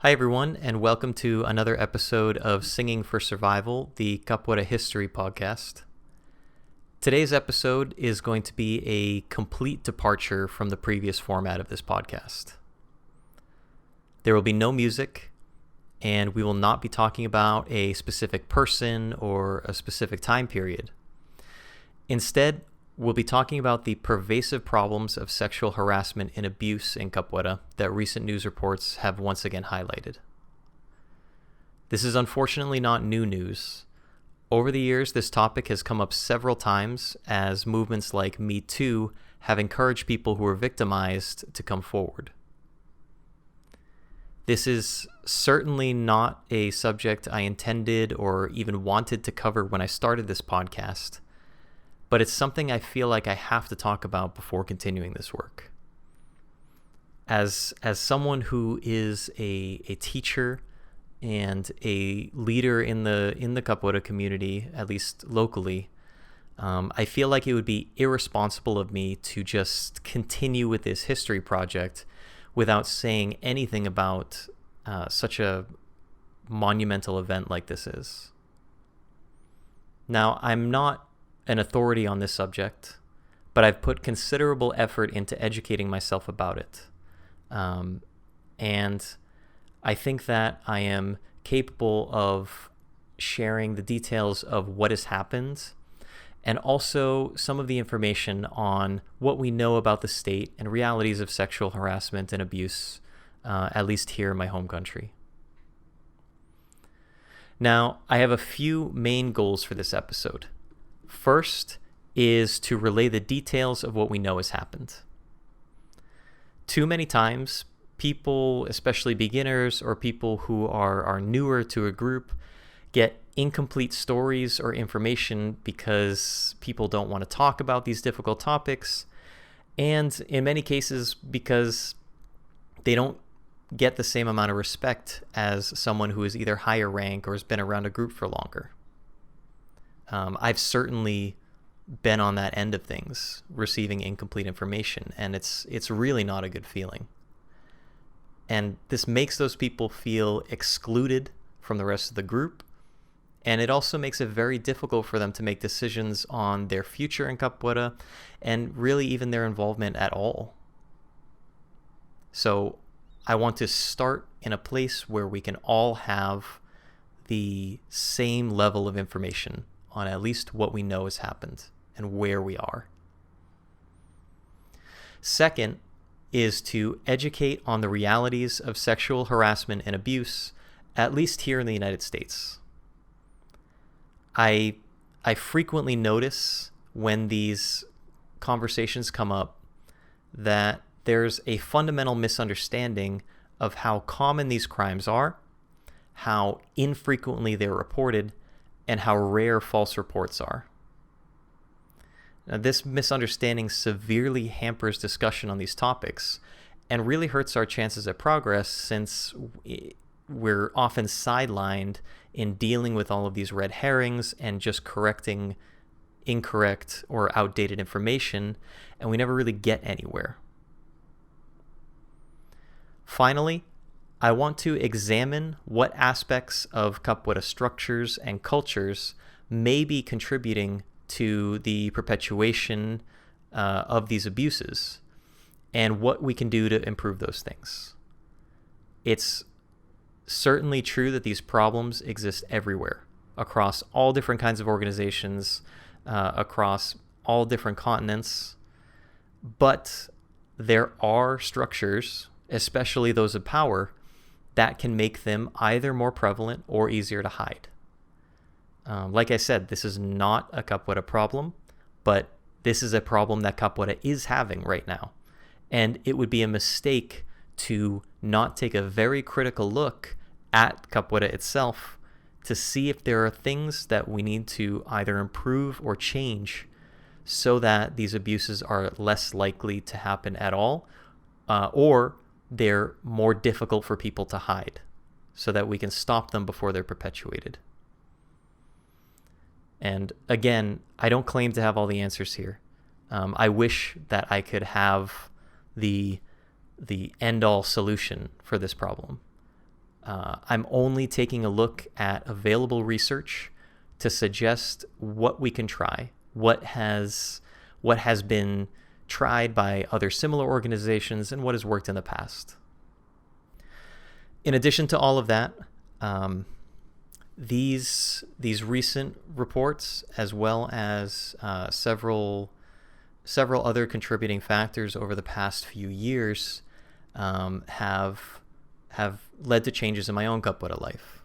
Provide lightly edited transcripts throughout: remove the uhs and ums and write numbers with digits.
Hi, everyone, and welcome to another episode of Singing for Survival, the Capoeira History podcast. Today's episode is going to be a complete departure from the previous format of this podcast. There will be no music, and we will not be talking about a specific person or a specific time period. Instead, we'll be talking about the pervasive problems of sexual harassment and abuse in Capoeira that recent news reports have once again highlighted. This is unfortunately not new news. Over the years, this topic has come up several times as movements like MeToo have encouraged people who are victimized to come forward. This is certainly not a subject I intended or even wanted to cover when I started this podcast, but it's something I feel like I have to talk about before continuing this work. As someone who is a teacher and a leader in the Capoeira community, at least locally, I feel like it would be irresponsible of me to just continue with this history project without saying anything about such a monumental event like this is. Now, I'm not an authority on this subject, but I've put considerable effort into educating myself about it. And I think that I am capable of sharing the details of what has happened and also some of the information on what we know about the state and realities of sexual harassment and abuse, at least here in my home country. Now, I have a few main goals for this episode. First is to relay the details of what we know has happened. Too many times, people, especially beginners or people who are newer to a group, get incomplete stories or information because people don't want to talk about these difficult topics, and in many cases because they don't get the same amount of respect as someone who is either higher rank or has been around a group for longer. I've certainly been on that end of things, receiving incomplete information, and it's really not a good feeling. And this makes those people feel excluded from the rest of the group, and it also makes it very difficult for them to make decisions on their future in Capoeira and really even their involvement at all. So I want to start in a place where we can all have the same level of information on at least what we know has happened and where we are. Second is to educate on the realities of sexual harassment and abuse, at least here in the United States. I frequently notice when these conversations come up that there's a fundamental misunderstanding of how common these crimes are, how infrequently they're reported, and how rare false reports are. Now, this misunderstanding severely hampers discussion on these topics and really hurts our chances at progress, since we're often sidelined in dealing with all of these red herrings and just correcting incorrect or outdated information, and we never really get anywhere. Finally, I want to examine what aspects of Capoeira structures and cultures may be contributing to the perpetuation of these abuses, and what we can do to improve those things. It's certainly true that these problems exist everywhere, across all different kinds of organizations, across all different continents, but there are structures, especially those of power, that can make them either more prevalent or easier to hide. Like I said, this is not a Capoeira problem, but this is a problem that Capoeira is having right now. And it would be a mistake to not take a very critical look at Capoeira itself to see if there are things that we need to either improve or change so that these abuses are less likely to happen at all, or they're more difficult for people to hide so that we can stop them before they're perpetuated. And again, I don't claim to have all the answers here. I wish that I could have the end-all solution for this problem. I'm only taking a look at available research to suggest what we can try, what has been tried by other similar organizations, and what has worked in the past. In addition to all of that, these recent reports, as well as several other contributing factors over the past few years, have led to changes in my own capoeira life.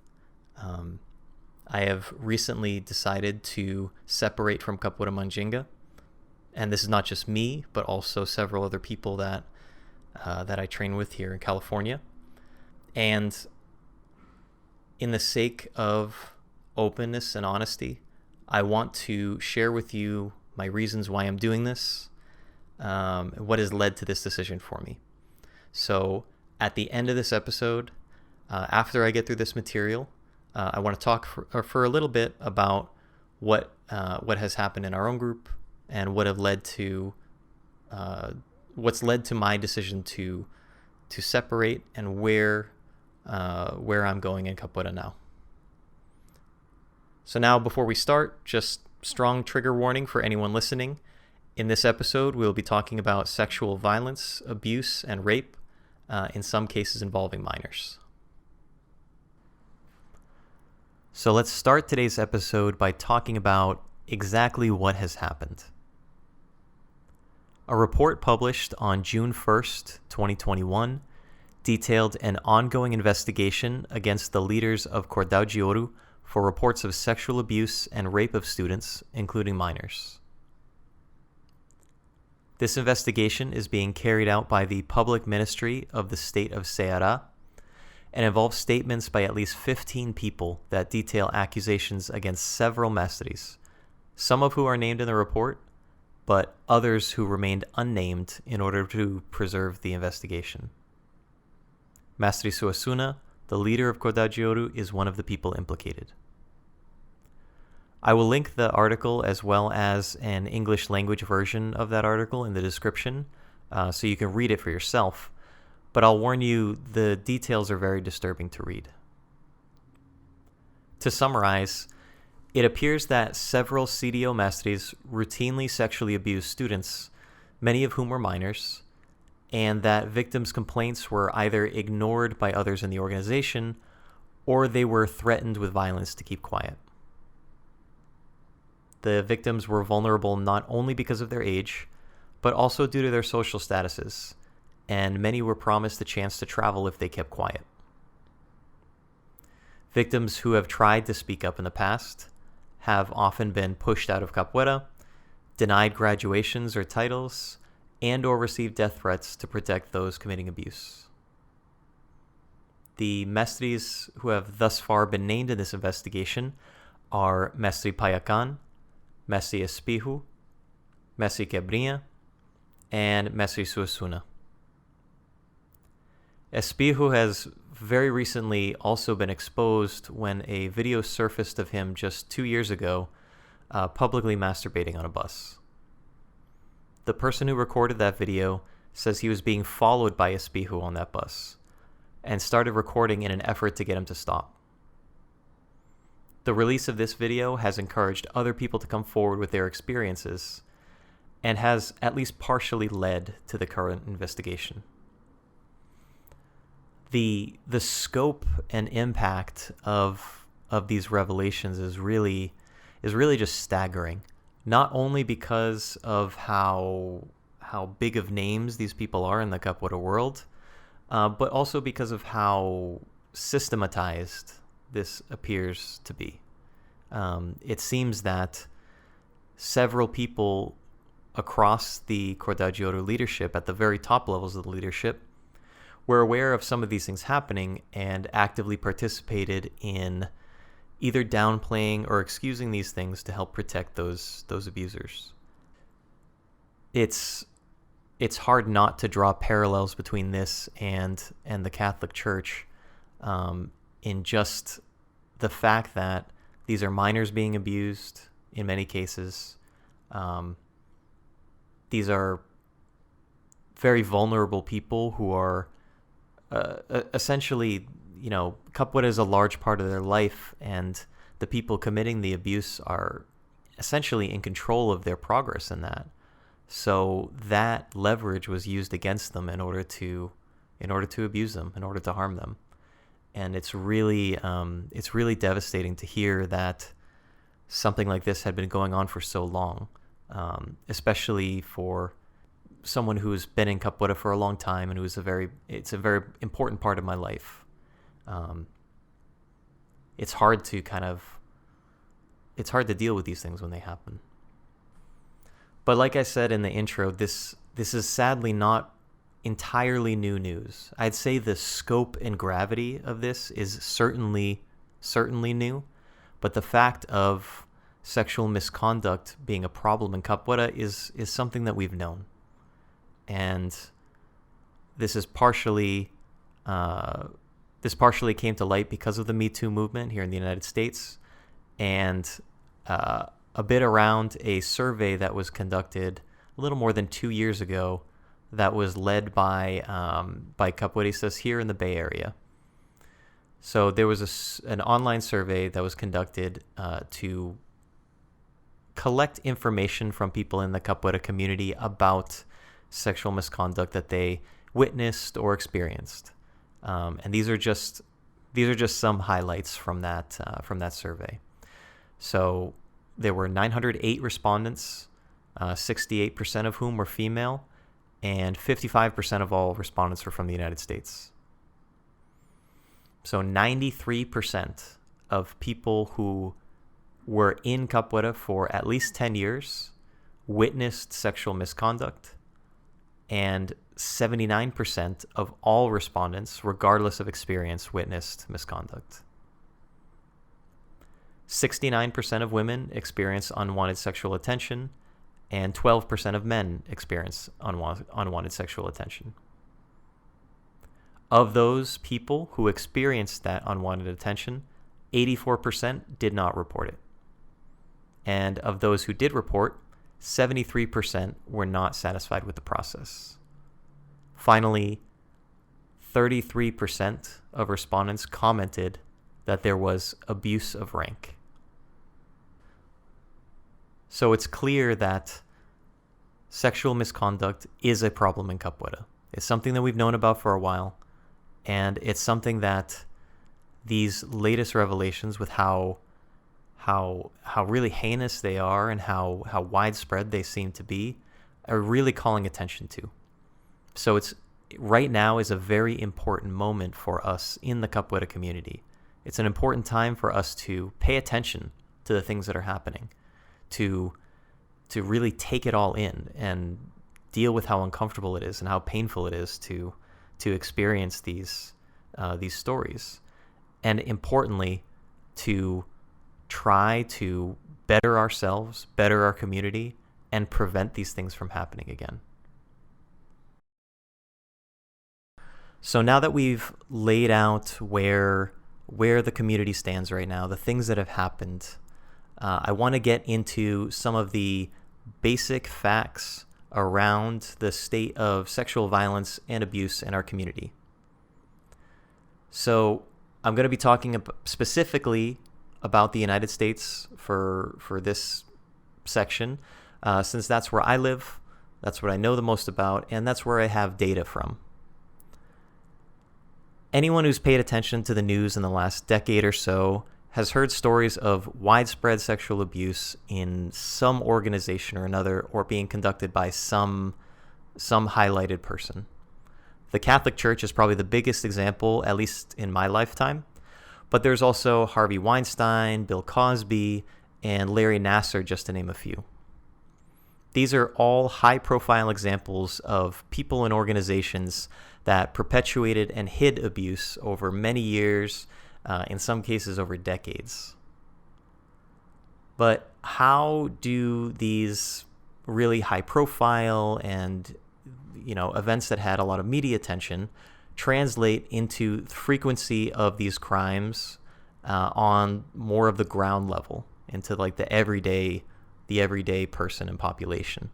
I have recently decided to separate from Capoeira Mandinga, and this is not just me, but also several other people that I train with here in California. And in the sake of openness and honesty, I want to share with you my reasons why I'm doing this, what has led to this decision for me. So at the end of this episode, after I get through this material, I want to talk for a little bit about what has happened in our own group and what's led to my decision to separate and where I'm going in capoeira now. So now, before we start, just strong trigger warning for anyone listening. In this episode, we'll be talking about sexual violence, abuse, and rape, in some cases involving minors. So let's start today's episode by talking about exactly what has happened. A report published on June 1st, 2021, detailed an ongoing investigation against the leaders of Cordão de Ouro for reports of sexual abuse and rape of students, including minors. This investigation is being carried out by the Public Ministry of the State of Ceará and involves statements by at least 15 people that detail accusations against several mestres, some of who are named in the report, but others who remained unnamed in order to preserve the investigation. Mestre Suassuna, the leader of Cordão de Ouro, is one of the people implicated. I will link the article as well as an English language version of that article in the description, so you can read it for yourself, but I'll warn you, the details are very disturbing to read. To summarize, it appears that several CDO mestres routinely sexually abused students, many of whom were minors, and that victims' complaints were either ignored by others in the organization or they were threatened with violence to keep quiet. The victims were vulnerable not only because of their age, but also due to their social statuses, and many were promised the chance to travel if they kept quiet. Victims who have tried to speak up in the past have often been pushed out of capoeira, denied graduations or titles, and or received death threats to protect those committing abuse. The mestres who have thus far been named in this investigation are Mestre Payacan, Mestre Espirro, Mestre Quebrinha, and Mestre Suassuna. Espirro has very recently also been exposed when a video surfaced of him just 2 years ago publicly masturbating on a bus. The person who recorded that video says he was being followed by Espirro on that bus and started recording in an effort to get him to stop. The release of this video has encouraged other people to come forward with their experiences and has at least partially led to the current investigation. The scope and impact of these revelations is really just staggering. Not only because of how big of names these people are in the capoeira world, but also because of how systematized this appears to be. It seems that several people across the Cordão de Ouro leadership, at the very top levels of the leadership, were aware of some of these things happening and actively participated in either downplaying or excusing these things to help protect those abusers. It's hard not to draw parallels between this and the Catholic Church, in just the fact that these are minors being abused in many cases. These are very vulnerable people who are essentially, capoeira is a large part of their life, and the people committing the abuse are essentially in control of their progress in that. So that leverage was used against them in order to abuse them, in order to harm them. And it's really devastating to hear that something like this had been going on for so long, especially for someone who's been in capoeira for a long time and it's a very important part of my life. It's hard to deal with these things when they happen. But like I said in the intro, this is sadly not entirely new news. I'd say the scope and gravity of this is certainly new, but the fact of sexual misconduct being a problem in capoeira is something that we've known. And this partially came to light because of the MeToo movement here in the United States, and a bit around a survey that was conducted a little more than 2 years ago that was led by capoeiristas here in the Bay Area. So there was an online survey that was conducted to collect information from people in the capoeira community about sexual misconduct that they witnessed or experienced, and these are just some highlights from that survey. So there were 908 respondents, 68% of whom were female, and 55% of all respondents were from the United States. So 93% of people who were in capoeira for at least 10 years witnessed sexual misconduct, and 79% of all respondents, regardless of experience, witnessed misconduct. 69% of women experience unwanted sexual attention, and 12% of men experience unwanted sexual attention. Of those people who experienced that unwanted attention, 84% did not report it. And of those who did report, 73% were not satisfied with the process. Finally, 33% of respondents commented that there was abuse of rank. So it's clear that sexual misconduct is a problem in capoeira. It's something that we've known about for a while, and it's something that these latest revelations with how really heinous they are and how widespread they seem to be are really calling attention to. So it's right now is a very important moment for us in the capoeira community. It's an important time for us to pay attention to the things that are happening, to really take it all in and deal with how uncomfortable it is and how painful it is to experience these stories, and importantly, to try to better ourselves, better our community, and prevent these things from happening again. So now that we've laid out where the community stands right now, the things that have happened, I want to get into some of the basic facts around the state of sexual violence and abuse in our community. So I'm going to be talking specifically about the United States for this section, since that's where I live, that's what I know the most about, and that's where I have data from. Anyone who's paid attention to the news in the last decade or so has heard stories of widespread sexual abuse in some organization or another, or being conducted by some highlighted person. The Catholic Church is probably the biggest example, at least in my lifetime, but there's also Harvey Weinstein, Bill Cosby, and Larry Nassar, just to name a few. These are all high-profile examples of people and organizations that perpetuated and hid abuse over many years, in some cases over decades. But how do these really high-profile and events that had a lot of media attention translate into the frequency of these crimes on more of the ground level, into like the everyday person and population?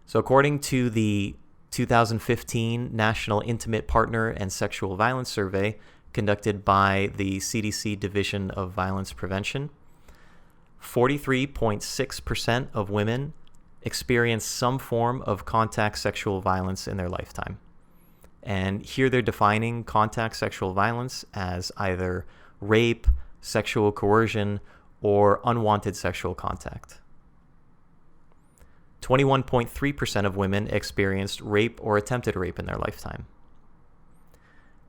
So according to the 2015 National Intimate Partner and Sexual Violence Survey conducted by the CDC Division of Violence Prevention, 43.6% of women experience some form of contact sexual violence in their lifetime. And here they're defining contact sexual violence as either rape, sexual coercion, or unwanted sexual contact. 21.3% of women experienced rape or attempted rape in their lifetime.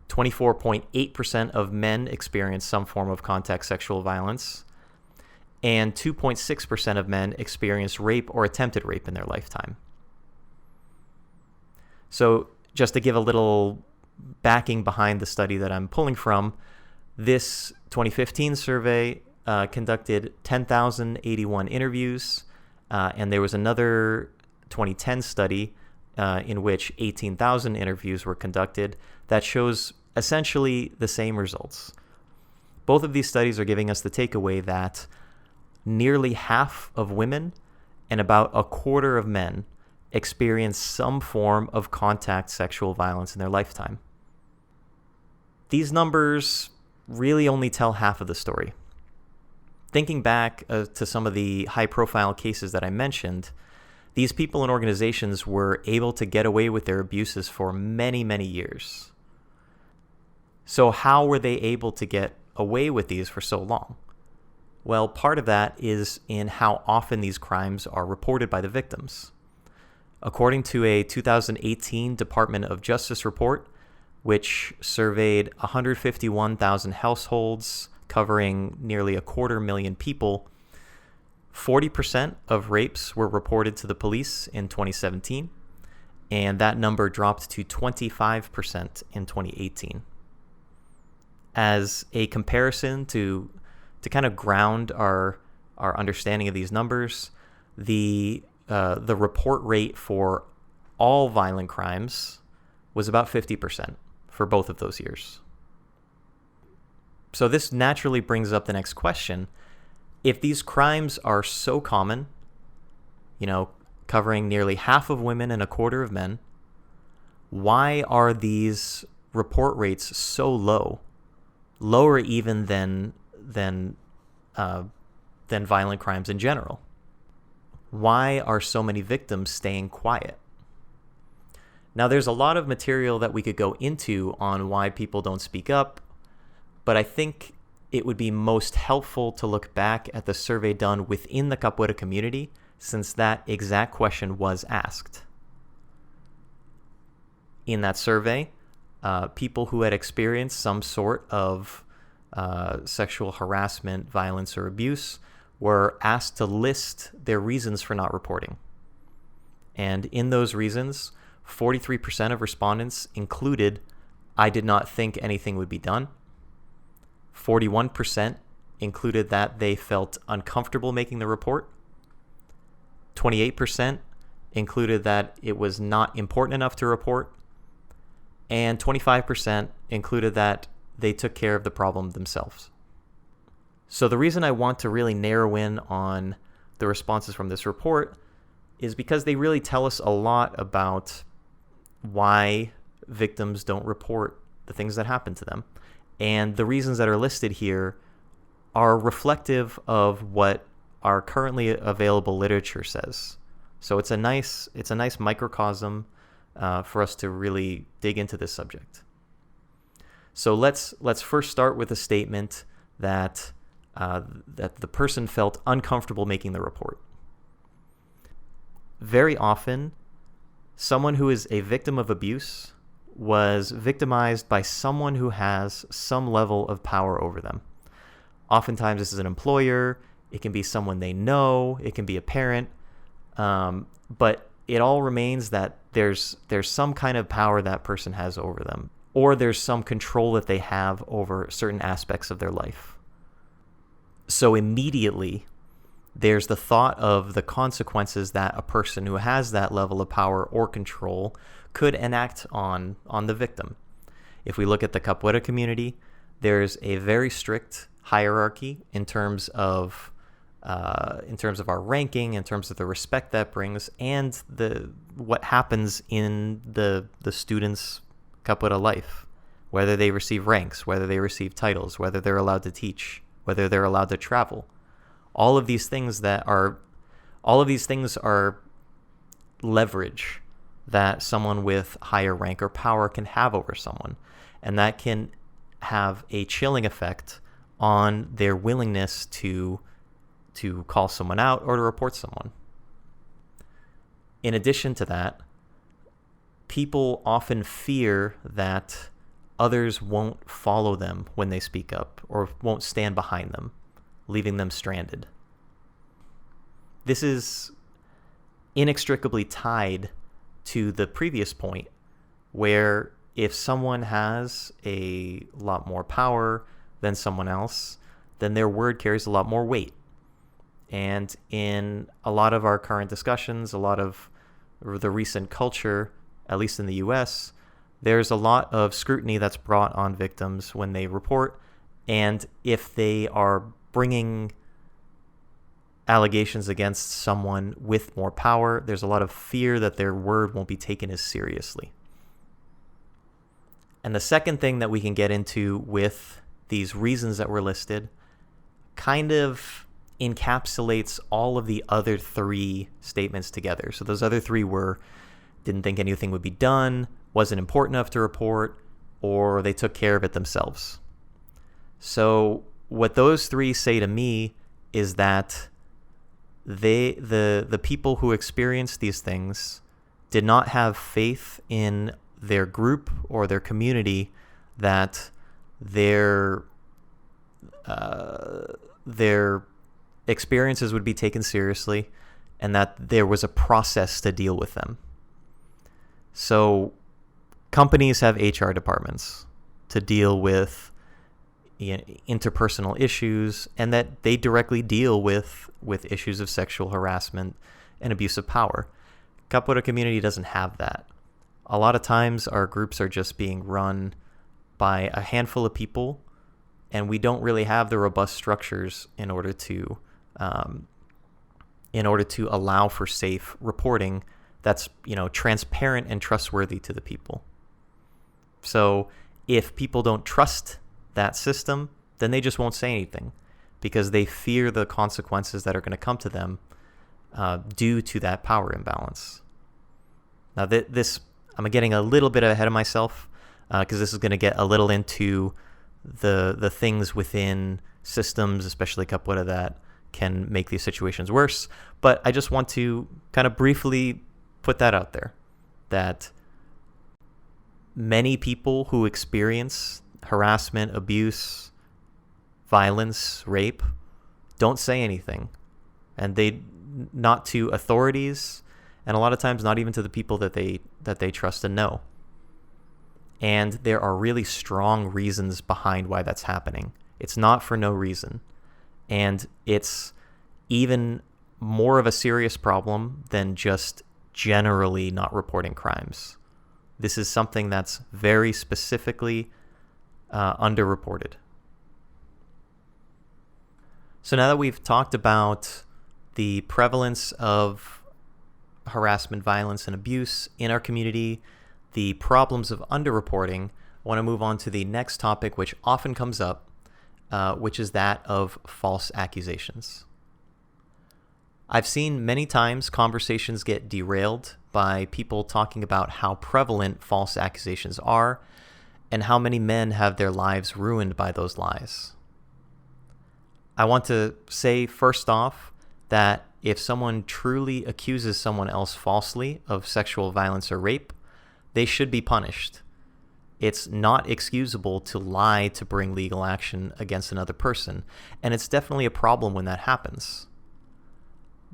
24.8% of men experienced some form of contact sexual violence, and 2.6% of men experienced rape or attempted rape in their lifetime. So just to give a little backing behind the study that I'm pulling from, this 2015 survey conducted 10,081 interviews, and there was another 2010 study in which 18,000 interviews were conducted that shows essentially the same results. Both of these studies are giving us the takeaway that nearly half of women and about a quarter of men experience some form of contact sexual violence in their lifetime. These numbers really only tell half of the story. Thinking back to some of the high-profile cases that I mentioned, these people and organizations were able to get away with their abuses for many, many years. So how were they able to get away with these for so long? Well, part of that is in how often these crimes are reported by the victims. According to a 2018 Department of Justice report, which surveyed 151,000 households covering nearly 250,000 people, 40% of rapes were reported to the police in 2017, and that number dropped to 25% in 2018. As a comparison to kind of ground our understanding of these numbers, the report rate for all violent crimes was about 50% for both of those years. So this naturally brings up the next question. If these crimes are so common, covering nearly half of women and a quarter of men, why are these report rates so low? Lower even than violent crimes in general. Why are so many victims staying quiet? Now, there's a lot of material that we could go into on why people don't speak up, but I think it would be most helpful to look back at the survey done within the Capoeira community, since that exact question was asked. In that survey, people who had experienced some sort of sexual harassment, violence, or abuse were asked to list their reasons for not reporting. And in those reasons, 43% of respondents included, "I did not think anything would be done." 41% included that they felt uncomfortable making the report. 28% included that it was not important enough to report. And 25% included that they took care of the problem themselves. So the reason I want to really narrow in on the responses from this report is because they really tell us a lot about why victims don't report the things that happen to them. And the reasons that are listed here are reflective of what our currently available literature says. So it's a nice microcosm for us to really dig into this subject. So let's first start with a statement that the person felt uncomfortable making the report. Very often, someone who is a victim of abuse was victimized by someone who has some level of power over them. Oftentimes, this is an employer. It can be someone they know. It can be a parent. But it all remains that there's some kind of power that person has over them, or there's some control that they have over certain aspects of their life. So immediately, there's the thought of the consequences that a person who has that level of power or control could enact on the victim. If we look at the Capoeira community, there's a very strict hierarchy in terms of in terms of our ranking, in terms of the respect that brings, and what happens in the students' Capoeira life, whether they receive ranks, whether they receive titles, whether they're allowed to teach, whether they're allowed to travel. All of these things are leverage that someone with higher rank or power can have over someone, and that can have a chilling effect on their willingness to call someone out or to report someone. In addition to that, people often fear that others won't follow them when they speak up or won't stand behind them, leaving them stranded. This is inextricably tied to the previous point, where if someone has a lot more power than someone else, then their word carries a lot more weight. And in a lot of our current discussions, a lot of the recent culture, at least in the US, there's a lot of scrutiny that's brought on victims when they report. And if they are bringing allegations against someone with more power, there's a lot of fear that their word won't be taken as seriously. And the second thing that we can get into with these reasons that were listed kind of encapsulates all of the other three statements together. So those other three were: didn't think anything would be done, wasn't important enough to report, or they took care of it themselves. So what those three say to me is that the people who experienced these things did not have faith in their group or their community that their experiences would be taken seriously, and that there was a process to deal with them. So companies have HR departments to deal with interpersonal issues, and that they directly deal with issues of sexual harassment and abuse of power. Capoeira community doesn't have that. A lot of times our groups are just being run by a handful of people, and we don't really have the robust structures in order to allow for safe reporting that's, transparent and trustworthy to the people. So if people don't trust that system, then they just won't say anything, because they fear the consequences that are going to come to them due to that power imbalance. Now, I'm getting a little bit ahead of myself, because this is going to get a little into the things within systems, especially Capoeira, that can make these situations worse. But I just want to kind of briefly put that out there, that many people who experience harassment, abuse, violence, rape, don't say anything. And not to authorities, and a lot of times not even to the people that they trust and know. And there are really strong reasons behind why that's happening. It's not for no reason. And it's even more of a serious problem than just generally not reporting crimes. This is something that's very specifically underreported. So now that we've talked about the prevalence of harassment, violence, and abuse in our community, the problems of underreporting, I want to move on to the next topic, which often comes up, which is that of false accusations. I've seen many times conversations get derailed by people talking about how prevalent false accusations are and how many men have their lives ruined by those lies. I want to say first off that if someone truly accuses someone else falsely of sexual violence or rape, they should be punished. It's not excusable to lie to bring legal action against another person, and it's definitely a problem when that happens.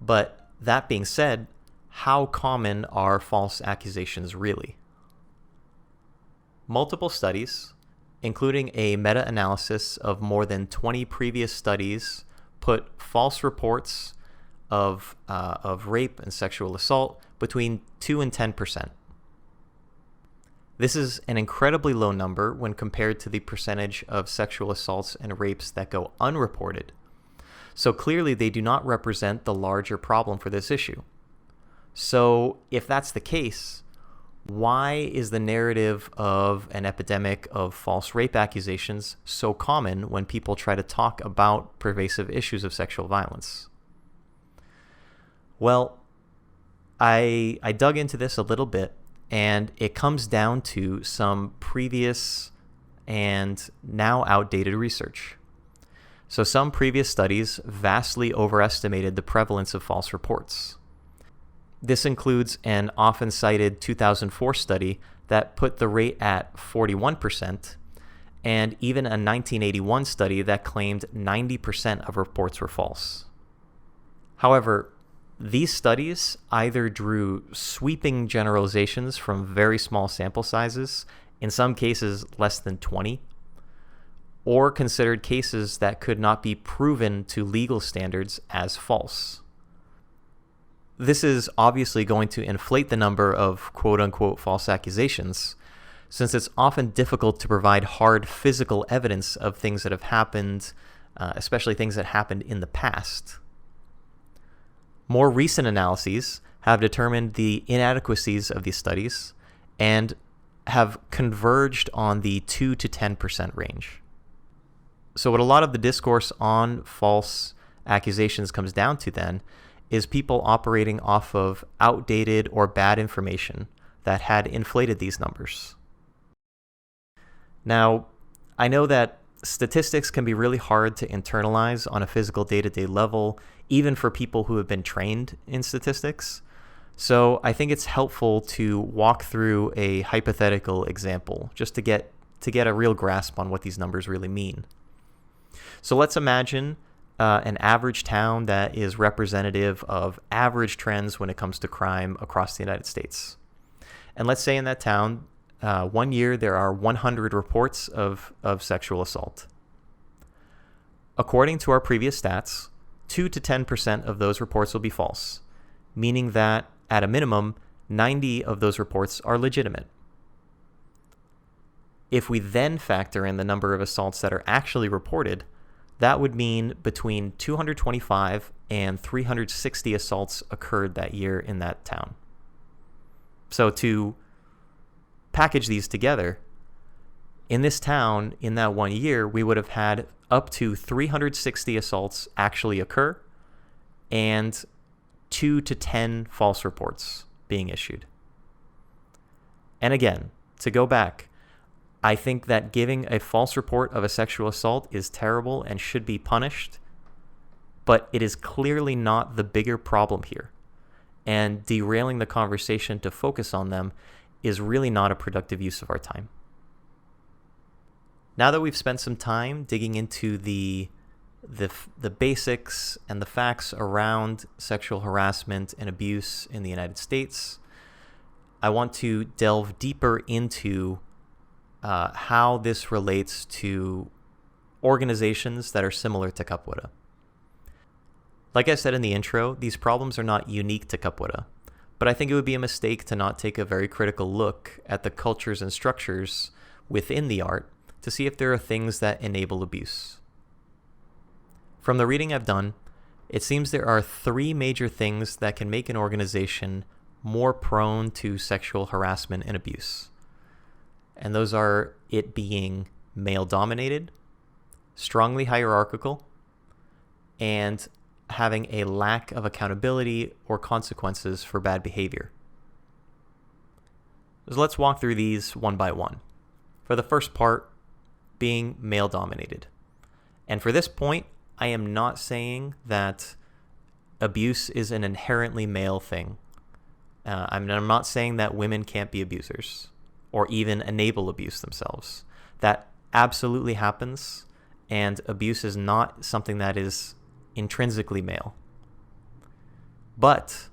But that being said, how common are false accusations really? Multiple studies, including a meta-analysis of more than 20 previous studies, put false reports of rape and sexual assault between 2 and 10%. This is an incredibly low number when compared to the percentage of sexual assaults and rapes that go unreported. So clearly they do not represent the larger problem for this issue. So if that's the case, why is the narrative of an epidemic of false rape accusations so common when people try to talk about pervasive issues of sexual violence? Well, I dug into this a little bit, and it comes down to some previous and now outdated research. So some previous studies vastly overestimated the prevalence of false reports. This includes an often cited 2004 study that put the rate at 41%, and even a 1981 study that claimed 90% of reports were false. However, these studies either drew sweeping generalizations from very small sample sizes, in some cases less than 20, or considered cases that could not be proven to legal standards as false. This is obviously going to inflate the number of quote-unquote false accusations, since it's often difficult to provide hard physical evidence of things that have happened, especially things that happened in the past. More recent analyses have determined the inadequacies of these studies and have converged on the 2 to 10% range. So what a lot of the discourse on false accusations comes down to then is people operating off of outdated or bad information that had inflated these numbers. Now, I know that statistics can be really hard to internalize on a physical day-to-day level, even for people who have been trained in statistics. So I think it's helpful to walk through a hypothetical example just to get a real grasp on what these numbers really mean. So let's imagine an average town that is representative of average trends when it comes to crime across the United States. And let's say in that town, 1 year there are 100 reports of sexual assault. According to our previous stats, 2 to 10% of those reports will be false, meaning that at a minimum, 90 of those reports are legitimate. If we then factor in the number of assaults that are actually reported, that would mean between 225 and 360 assaults occurred that year in that town. So to package these together, in this town, in that 1 year, we would have had up to 360 assaults actually occur and 2 to 10 false reports being issued. And again, to go back, I think that giving a false report of a sexual assault is terrible and should be punished, but it is clearly not the bigger problem here. And derailing the conversation to focus on them is really not a productive use of our time. Now that we've spent some time digging into the basics and the facts around sexual harassment and abuse in the United States, I want to delve deeper into how this relates to organizations that are similar to Capoeira. Like I said in the intro, these problems are not unique to Capoeira, but I think it would be a mistake to not take a very critical look at the cultures and structures within the art to see if there are things that enable abuse. From the reading I've done, it seems there are 3 major things that can make an organization more prone to sexual harassment and abuse. And those are it being male-dominated, strongly hierarchical, and having a lack of accountability or consequences for bad behavior. So let's walk through these one by one. For the first part, being male-dominated. And for this point, I am not saying that abuse is an inherently male thing. I'm not saying that women can't be abusers or even enable abuse themselves. That absolutely happens, and abuse is not something that is intrinsically male. But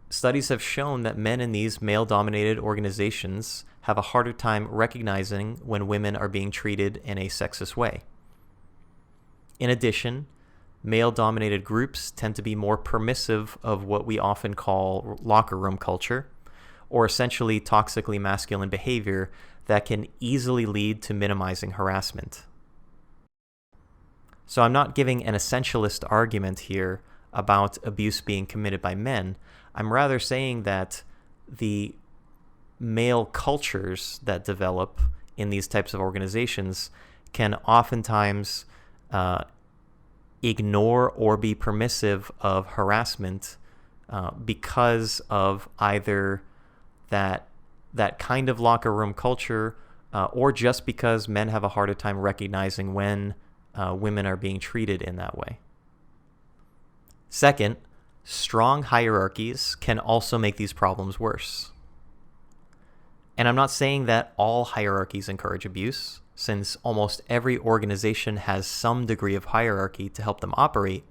studies have shown that men in these male-dominated organizations have a harder time recognizing when women are being treated in a sexist way. In addition, male-dominated groups tend to be more permissive of what we often call locker room culture, or essentially toxically masculine behavior that can easily lead to minimizing harassment. So I'm not giving an essentialist argument here about abuse being committed by men. I'm rather saying that the male cultures that develop in these types of organizations can oftentimes ignore or be permissive of harassment because of either that kind of locker room culture or just because men have a harder time recognizing when women are being treated in that way. Second, strong hierarchies can also make these problems worse. And I'm not saying that all hierarchies encourage abuse, since almost every organization has some degree of hierarchy to help them operate,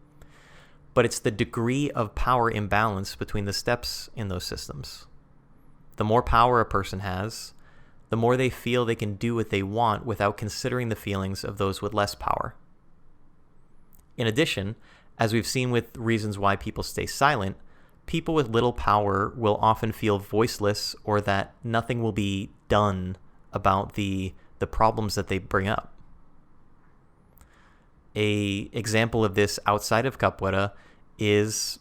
but it's the degree of power imbalance between the steps in those systems. The more power a person has, the more they feel they can do what they want without considering the feelings of those with less power. In addition, as we've seen with reasons why people stay silent, people with little power will often feel voiceless or that nothing will be done about the problems that they bring up. A example of this outside of Capoeira is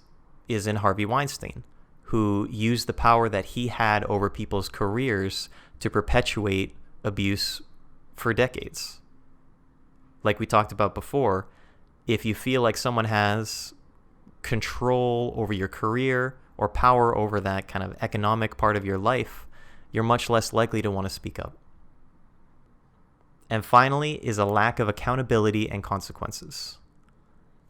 in Harvey Weinstein, who used the power that he had over people's careers to perpetuate abuse for decades. Like we talked about before, if you feel like someone has control over your career or power over that kind of economic part of your life, you're much less likely to want to speak up. And finally is a lack of accountability and consequences.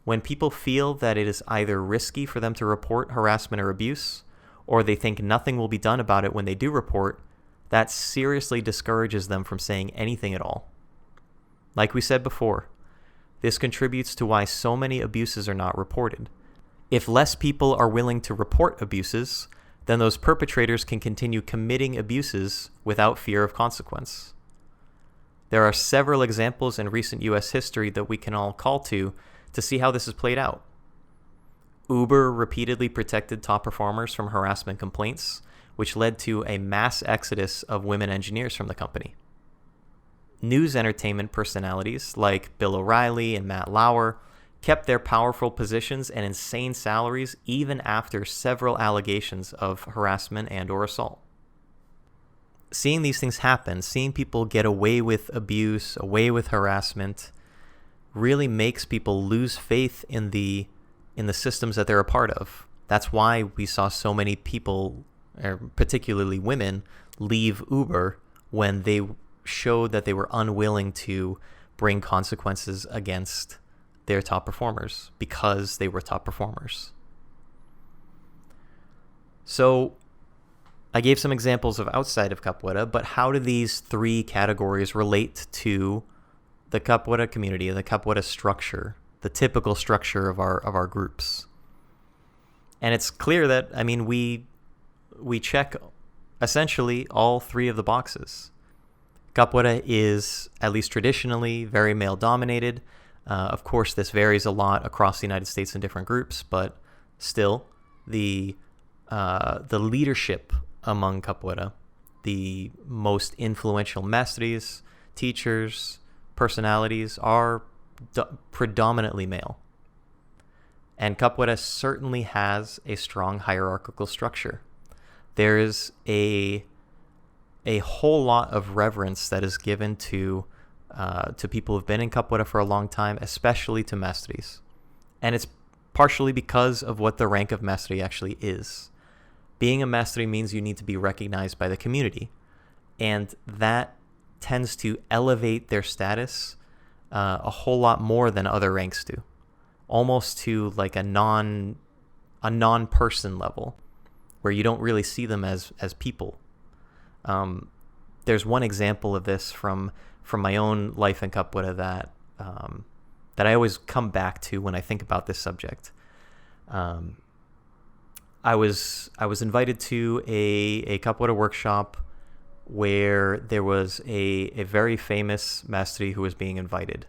When people feel that it is either risky for them to report harassment or abuse, or they think nothing will be done about it when they do report, that seriously discourages them from saying anything at all. Like we said before, this contributes to why so many abuses are not reported. If less people are willing to report abuses, then those perpetrators can continue committing abuses without fear of consequence. There are several examples in recent US history that we can all call to see how this is played out. Uber repeatedly protected top performers from harassment complaints, which led to a mass exodus of women engineers from the company. News entertainment personalities like Bill O'Reilly and Matt Lauer kept their powerful positions and insane salaries even after several allegations of harassment and or assault. Seeing these things happen, seeing people get away with abuse, away with harassment, really makes people lose faith in the systems that they're a part of. That's why we saw so many people, particularly women, leave Uber when they showed that they were unwilling to bring consequences against their top performers because they were top performers. So I gave some examples of outside of Capoeira, but how do these three categories relate to the Capoeira community, the Capoeira structure, the typical structure of our groups? And it's clear that, we check essentially all three of the boxes. Capoeira is, at least traditionally, very male-dominated. Of course, this varies a lot across the United States in different groups, but still, the leadership among Capoeira, the most influential mestres, teachers, personalities are predominantly male. And Capoeira certainly has a strong hierarchical structure. There is a whole lot of reverence that is given to people who've been in Capoeira for a long time, especially to mestres. And it's partially because of what the rank of mestre actually is. Being a mestre means you need to be recognized by the community, and that tends to elevate their status a whole lot more than other ranks do, almost to like a non-person level, where you don't really see them as people. There's one example of this from my own life in Capoeira that I always come back to when I think about this subject. I was invited to a Capoeira workshop where there was a very famous mestre who was being invited.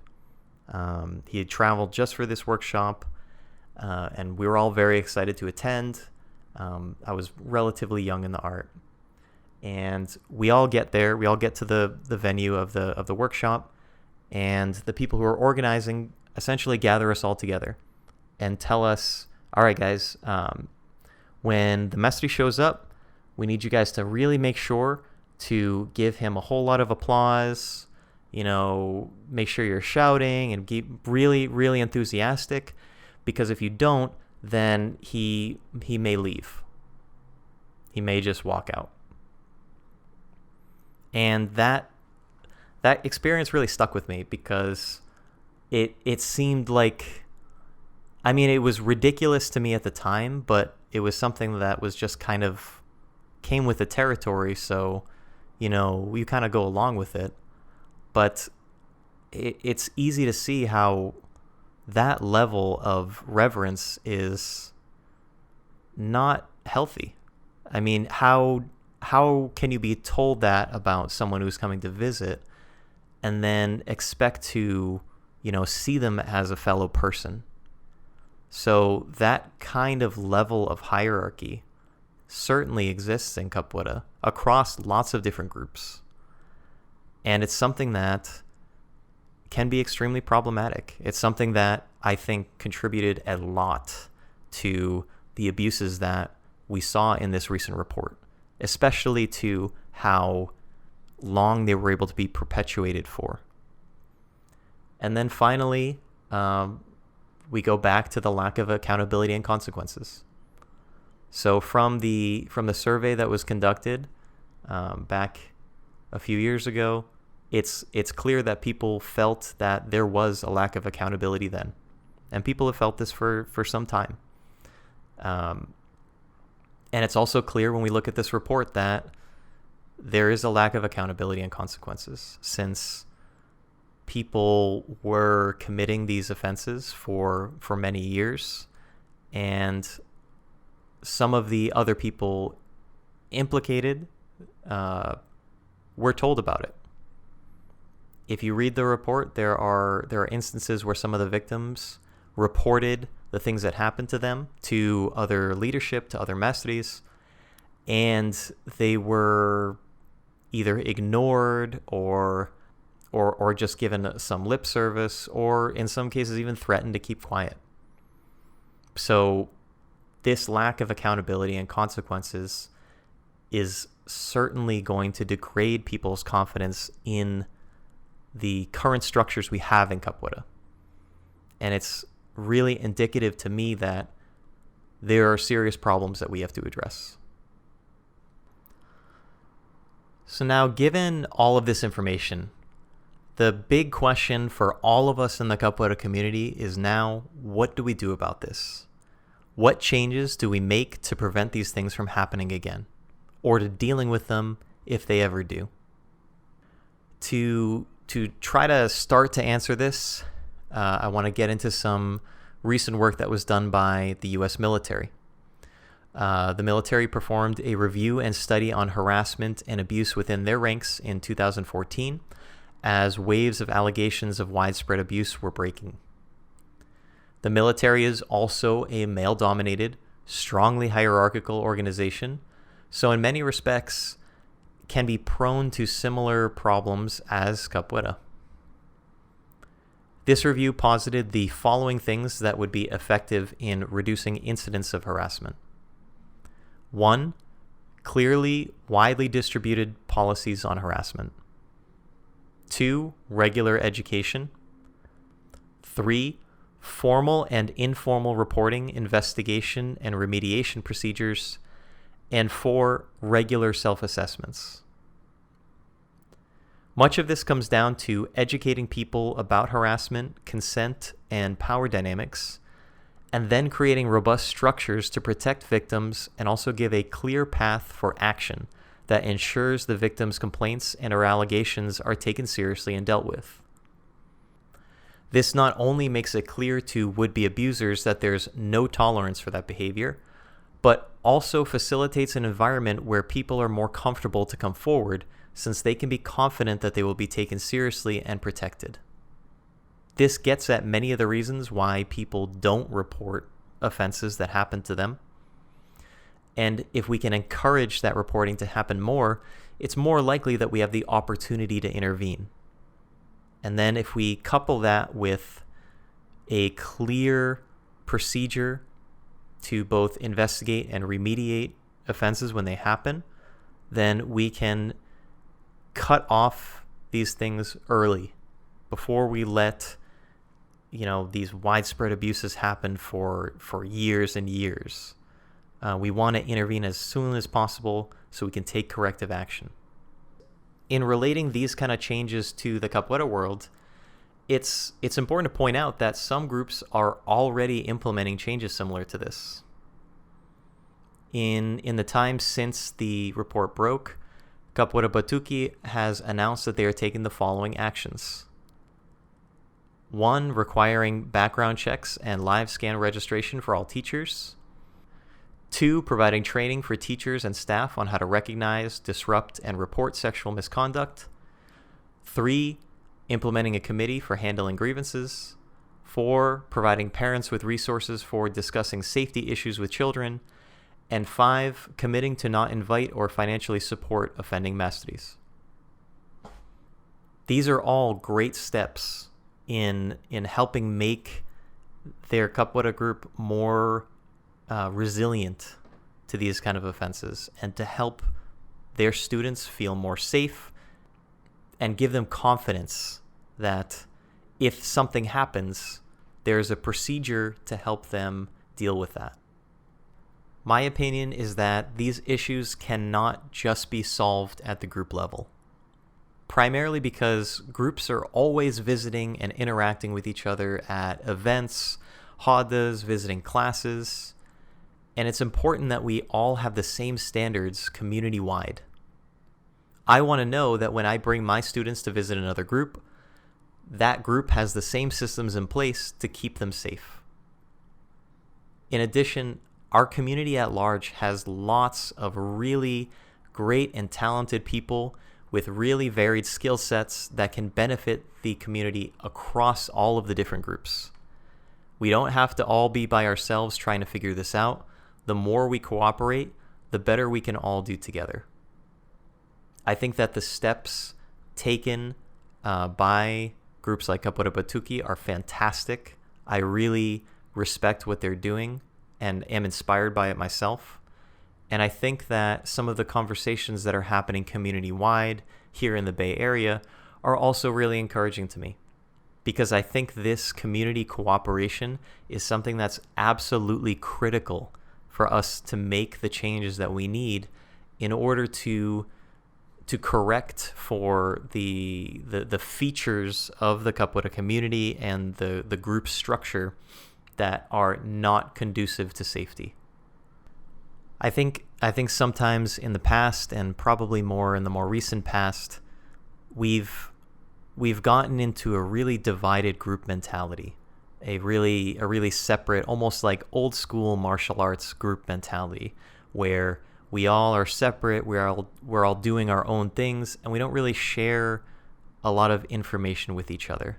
He had traveled just for this workshop, and we were all very excited to attend. I was relatively young in the art. And we all get there. We all get to the venue of the workshop, and the people who are organizing essentially gather us all together and tell us, all right, guys, when the mestre shows up, we need you guys to really make sure to give him a whole lot of applause, make sure you're shouting and be really, really enthusiastic, because if you don't, then he may leave. He may just walk out. And that experience really stuck with me, because it seemed like, it was ridiculous to me at the time, but it was something that was just kind of came with the territory, so you kind of go along with it. But it's easy to see how that level of reverence is not healthy. How can you be told that about someone who's coming to visit and then expect to, see them as a fellow person? So that kind of level of hierarchy certainly exists in Capoeira across lots of different groups. And it's something that can be extremely problematic. It's something that I think contributed a lot to the abuses that we saw in this recent report, especially to how long they were able to be perpetuated for. And then finally, we go back to the lack of accountability and consequences. So from the survey that was conducted back a few years ago, it's clear that people felt that there was a lack of accountability then. And people have felt this for some time. And it's also clear when we look at this report that there is a lack of accountability and consequences, since people were committing these offenses for many years, and some of the other people implicated were told about it. If you read the report, there are instances where some of the victims reported the things that happened to them to other leadership, to other mestres, and they were either ignored or just given some lip service, or in some cases even threatened to keep quiet. So this lack of accountability and consequences is certainly going to degrade people's confidence in the current structures we have in Capoeira. And it's really indicative to me that there are serious problems that we have to address. So now, given all of this information, the big question for all of us in the Capoeira community is now, what do we do about this? What changes do we make to prevent these things from happening again, or to dealing with them if they ever do? To try to start to answer this, I want to get into some recent work that was done by the U.S. military. The military performed a review and study on harassment and abuse within their ranks in 2014, as waves of allegations of widespread abuse were breaking. The military is also a male-dominated, strongly hierarchical organization, so in many respects can be prone to similar problems as Capoeira. This review posited the following things that would be effective in reducing incidents of harassment. 1. Clearly, widely distributed policies on harassment. 2. Regular education. 3. Formal and informal reporting, investigation, and remediation procedures. And 4. Regular self-assessments. Much of this comes down to educating people about harassment, consent, and power dynamics, and then creating robust structures to protect victims and also give a clear path for action that ensures the victim's complaints and or allegations are taken seriously and dealt with. This not only makes it clear to would-be abusers that there's no tolerance for that behavior, but also facilitates an environment where people are more comfortable to come forward, since they can be confident that they will be taken seriously and protected. This gets at many of the reasons why people don't report offenses that happen to them. And if we can encourage that reporting to happen more, it's more likely that we have the opportunity to intervene. And then if we couple that with a clear procedure to both investigate and remediate offenses when they happen, then we can cut off these things early before we let these widespread abuses happen for years and years. We want to intervene as soon as possible so we can take corrective action. In relating these kind of changes to the capoeira world, it's important to point out that some groups are already implementing changes similar to this. In the time since the report broke, Capoeira Batuque has announced that they are taking the following actions. 1, requiring background checks and live scan registration for all teachers. 2, providing training for teachers and staff on how to recognize, disrupt, and report sexual misconduct. 3, implementing a committee for handling grievances. 4, providing parents with resources for discussing safety issues with children. And 5, committing to not invite or financially support offending mestres. These are all great steps in helping make their capoeira group more resilient to these kind of offenses, and to help their students feel more safe and give them confidence that if something happens, there's a procedure to help them deal with that. My opinion is that these issues cannot just be solved at the group level, primarily because groups are always visiting and interacting with each other at events, rodas, visiting classes, and it's important that we all have the same standards community-wide. I want to know that when I bring my students to visit another group, that group has the same systems in place to keep them safe. In addition, our community at large has lots of really great and talented people with really varied skill sets that can benefit the community across all of the different groups. We don't have to all be by ourselves trying to figure this out. The more we cooperate, the better we can all do together. I think that the steps taken by groups like Capoeira Batuque are fantastic. I really respect what they're doing and am inspired by it myself. And I think that some of the conversations that are happening community-wide here in the Bay Area are also really encouraging to me, because I think this community cooperation is something that's absolutely critical for us to make the changes that we need in order to correct for the features of the capoeira community and the group structure that are not conducive to safety. I think sometimes in the past, and probably more in the more recent past, we've gotten into a really divided group mentality, a really separate, almost like old school martial arts group mentality, where we all are separate, we're all doing our own things, and we don't really share a lot of information with each other,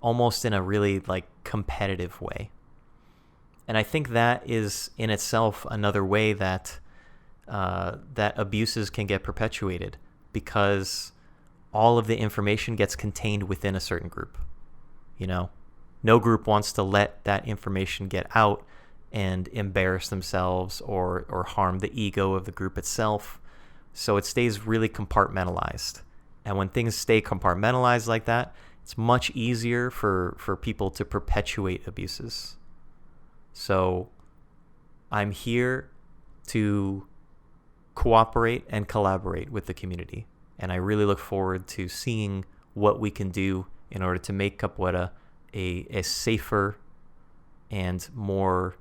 almost in a really like competitive way. And I think that is in itself another way that abuses can get perpetuated, because all of the information gets contained within a certain group. No group wants to let that information get out and embarrass themselves or harm the ego of the group itself. So it stays really compartmentalized. And when things stay compartmentalized like that, it's much easier for people to perpetuate abuses. So I'm here to cooperate and collaborate with the community. And I really look forward to seeing what we can do in order to make Capoeira a safer and more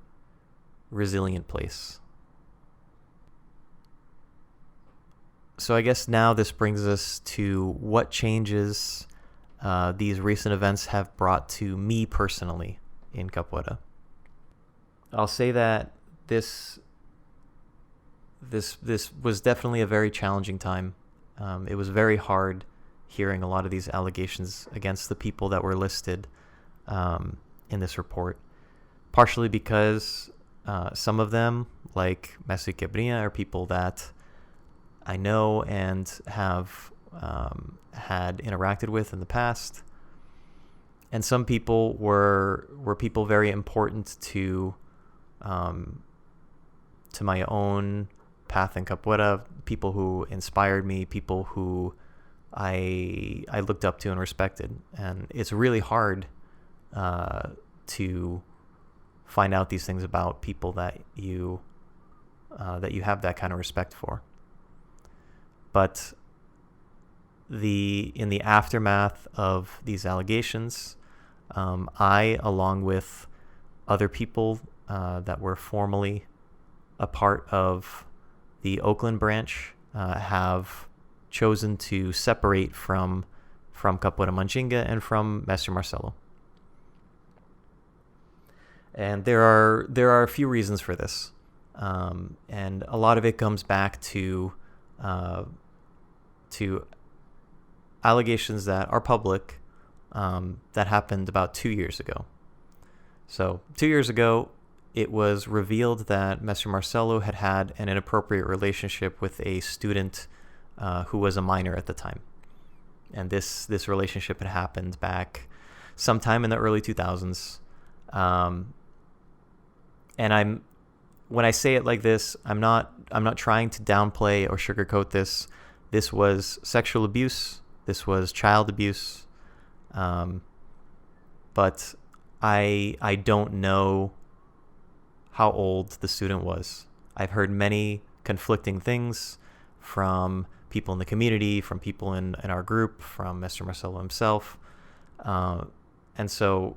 resilient place. So I guess now this brings us to what changes these recent events have brought to me personally in Capoeira. I'll say that this was definitely a very challenging time. It was very hard hearing a lot of these allegations against the people that were listed in this report, partially because some of them, like Mestre Quebrinha, are people that I know and have had interacted with in the past. And some people were people very important to my own path in capoeira, people who inspired me, people who I looked up to and respected. And it's really hard to find out these things about people that you have that kind of respect for. But in the aftermath of these allegations, I, along with other people that were formerly a part of the Oakland branch, have chosen to separate from Capoeira Mandinga and from Mestre Marcelo. And there are a few reasons for this, and a lot of it comes back to allegations that are public, that happened about 2 years ago. So 2 years ago, it was revealed that Mestre Marcelo had an inappropriate relationship with a student who was a minor at the time. And this relationship had happened back sometime in the early 2000s. And when I say it like this, I'm not trying to downplay or sugarcoat this. This was sexual abuse. This was child abuse. But I don't know how old the student was. I've heard many conflicting things from people in the community, from people in our group, from Mr. Marcelo himself. And so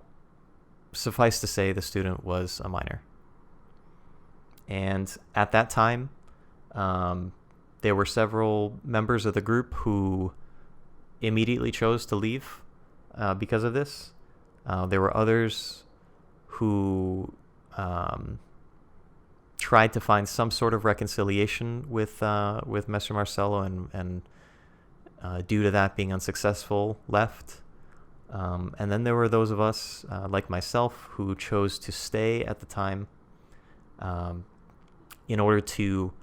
suffice to say, the student was a minor. And at that time, there were several members of the group who immediately chose to leave because of this. There were others who tried to find some sort of reconciliation with Mestre Marcelo, and due to that being unsuccessful, left. And then there were those of us, like myself, who chose to stay at the time in order to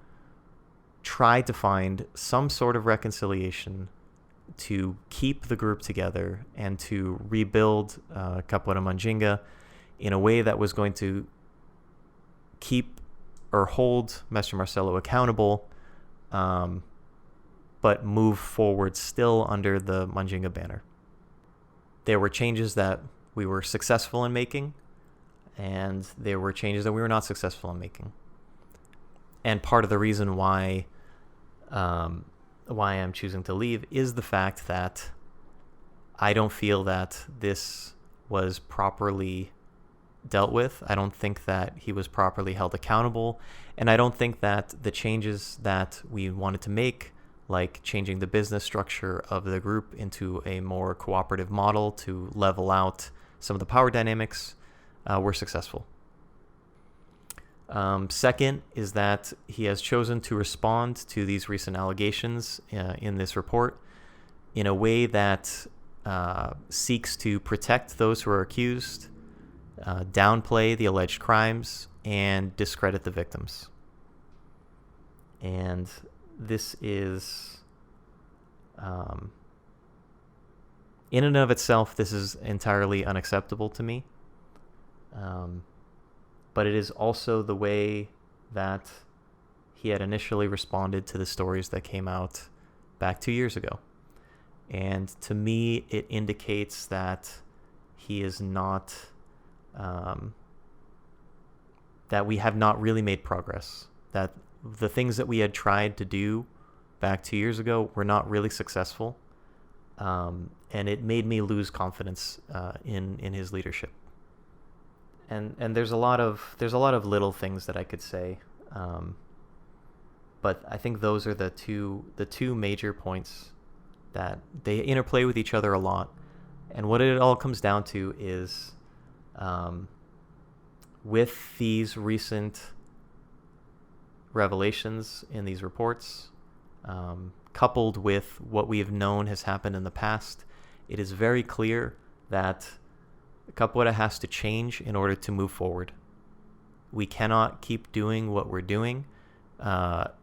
try to find some sort of reconciliation to keep the group together and to rebuild Capoeira Mandinga in a way that was going to keep or hold Mestre Marcelo accountable, but move forward still under the Mandinga banner. There were changes that we were successful in making, and there were changes that we were not successful in making. And part of the reason why I'm choosing to leave is the fact that I don't feel that this was properly dealt with. I don't think that he was properly held accountable, and I don't think that the changes that we wanted to make, like changing the business structure of the group into a more cooperative model to level out some of the power dynamics, were successful. Second is that he has chosen to respond to these recent allegations in this report in a way that seeks to protect those who are accused, downplay the alleged crimes, and discredit the victims. And this is, in and of itself, this is entirely unacceptable to me. But it is also the way that he had initially responded to the stories that came out back 2 years ago. And to me, it indicates that he is not, that we have not really made progress, that the things that we had tried to do back 2 years ago were not really successful. And it made me lose confidence in his leadership. And there's a lot of little things that I could say, but I think those are the two major points that they interplay with each other a lot. And what it all comes down to is, with these recent revelations in these reports, coupled with what we have known has happened in the past, it is very clear that Capoeira has to change in order to move forward. We cannot keep doing what we're doing and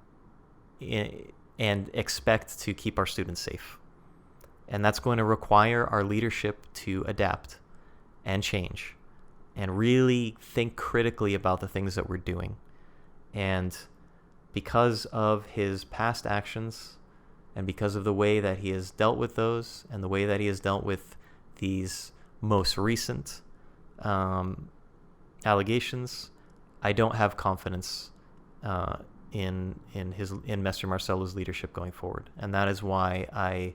expect to keep our students safe. And that's going to require our leadership to adapt. and change and really think critically about the things that we're doing. And because of his past actions and because of the way that he has dealt with those and the way that he has dealt with these most recent allegations, I don't have confidence in Mr. Marcelo's leadership going forward. And that is why I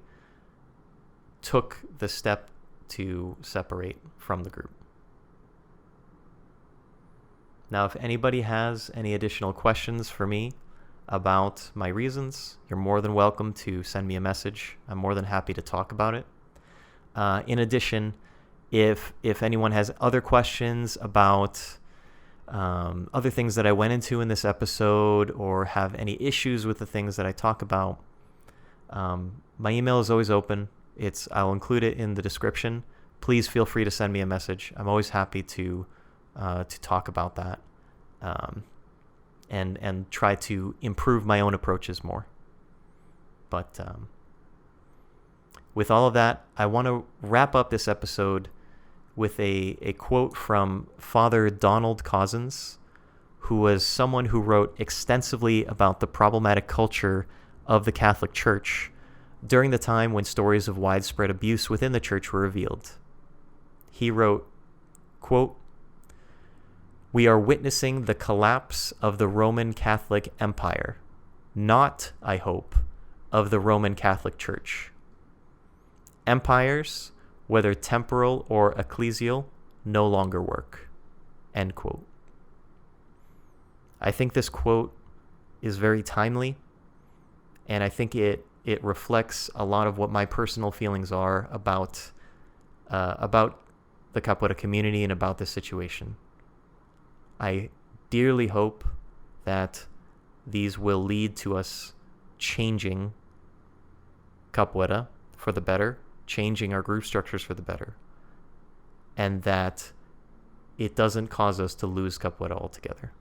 took the step to separate from the group. Now, if anybody has any additional questions for me about my reasons, you're more than welcome to send me a message. I'm more than happy to talk about it. In addition, if anyone has other questions about other things that I went into in this episode or have any issues with the things that I talk about, my email is always open. I'll include it in the description. Please feel free to send me a message. I'm always happy to talk about that and try to improve my own approaches more. But with all of that, I want to wrap up this episode with a quote from Father Donald Cozzens, who was someone who wrote extensively about the problematic culture of the Catholic Church during the time when stories of widespread abuse within the church were revealed. He wrote, quote, "We are witnessing the collapse of the Roman Catholic Empire, not, I hope, of the Roman Catholic Church. Empires, whether temporal or ecclesial, no longer work." End quote. I think this quote is very timely, and I think it reflects a lot of what my personal feelings are about the Capoeira community and about this situation. I dearly hope that these will lead to us changing Capoeira for the better, changing our group structures for the better, and that it doesn't cause us to lose Capoeira altogether.